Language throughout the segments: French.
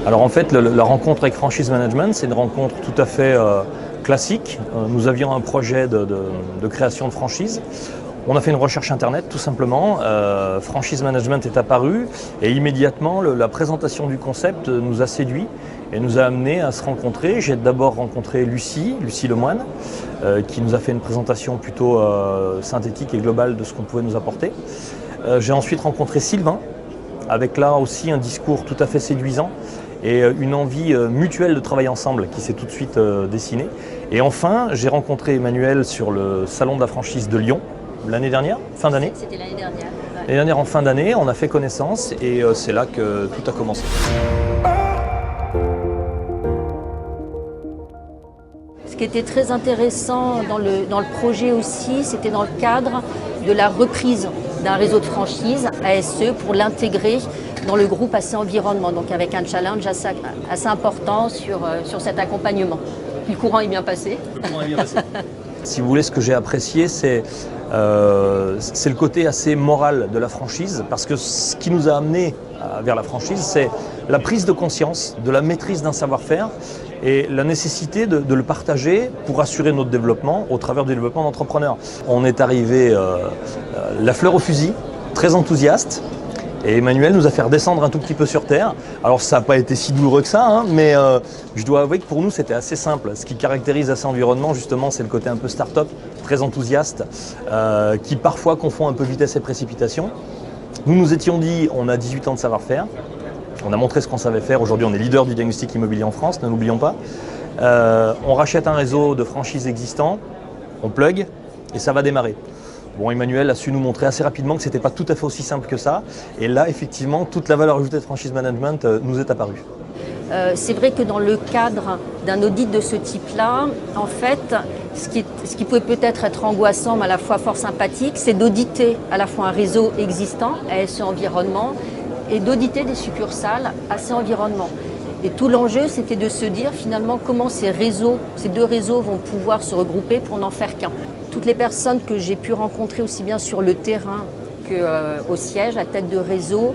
Alors en fait, la rencontre avec Franchise Management, c'est une rencontre tout à fait classique. Nous avions un projet de création de franchise. On a fait une recherche internet tout simplement, Franchise Management est apparu et immédiatement la présentation du concept nous a séduit et nous a amené à se rencontrer. J'ai d'abord rencontré Lucie Lemoine, qui nous a fait une présentation plutôt synthétique et globale de ce qu'on pouvait nous apporter. J'ai ensuite rencontré Sylvain, avec là aussi un discours tout à fait séduisant et une envie mutuelle de travailler ensemble qui s'est tout de suite dessinée. Et enfin, j'ai rencontré Emmanuel sur le salon de la franchise de Lyon, l'année dernière, fin d'année. C'était l'année dernière. Ouais. L'année dernière en fin d'année, on a fait connaissance et c'est là que tout a commencé. Ce qui était très intéressant dans le projet aussi, c'était dans le cadre de la reprise d'un réseau de franchise ASE pour l'intégrer dans le groupe AC Environnement, donc avec un challenge assez important sur cet accompagnement. Puis le courant est bien passé. Le courant est bien passé. Si vous voulez, ce que j'ai apprécié, c'est le côté assez moral de la franchise, parce que ce qui nous a amené vers la franchise, c'est la prise de conscience de la maîtrise d'un savoir-faire et la nécessité de le partager pour assurer notre développement au travers du développement d'entrepreneurs. On est arrivé la fleur au fusil, très enthousiaste. Et Emmanuel nous a fait redescendre un tout petit peu sur terre. Alors ça n'a pas été si douloureux que ça, hein, mais je dois avouer que pour nous c'était assez simple. Ce qui caractérise AC Environnement justement, c'est le côté un peu start-up, très enthousiaste, qui parfois confond un peu vitesse et précipitation. Nous nous étions dit, on a 18 ans de savoir-faire, on a montré ce qu'on savait faire. Aujourd'hui on est leader du diagnostic immobilier en France, ne l'oublions pas. On rachète un réseau de franchises existant, on plug et ça va démarrer. Bon, Emmanuel a su nous montrer assez rapidement que ce n'était pas tout à fait aussi simple que ça. Et là, effectivement, toute la valeur ajoutée de Franchise Management nous est apparue. C'est vrai que dans le cadre d'un audit de ce type-là, en fait, ce qui peut peut-être être angoissant, mais à la fois fort sympathique, c'est d'auditer à la fois un réseau existant, ASE Environnement, et d'auditer des succursales AC Environnement. Et tout l'enjeu, c'était de se dire finalement comment ces deux réseaux vont pouvoir se regrouper pour n'en faire qu'un. Toutes les personnes que j'ai pu rencontrer aussi bien sur le terrain qu'au siège, à tête de réseau,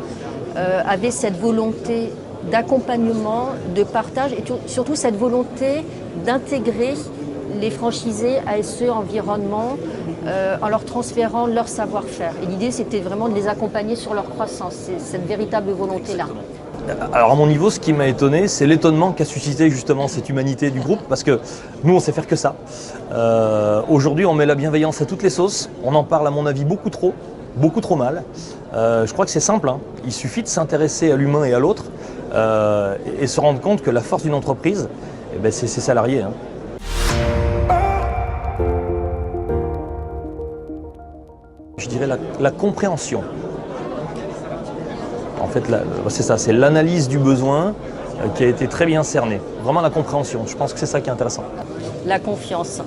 avaient cette volonté d'accompagnement, de partage et surtout cette volonté d'intégrer les franchisés ASE Environnement en leur transférant leur savoir-faire. Et l'idée, c'était vraiment de les accompagner sur leur croissance. C'est cette véritable volonté-là. Alors à mon niveau, ce qui m'a étonné, c'est l'étonnement qu'a suscité justement cette humanité du groupe, parce que nous, on sait faire que ça. Aujourd'hui, on met la bienveillance à toutes les sauces. On en parle, à mon avis, beaucoup trop mal. Je crois que c'est simple, hein. Il suffit de s'intéresser à l'humain et à l'autre et se rendre compte que la force d'une entreprise, eh ben, c'est ses salariés. Hein. Je dirais la compréhension. En fait, c'est ça, c'est l'analyse du besoin qui a été très bien cernée. Vraiment la compréhension, je pense que c'est ça qui est intéressant. La confiance.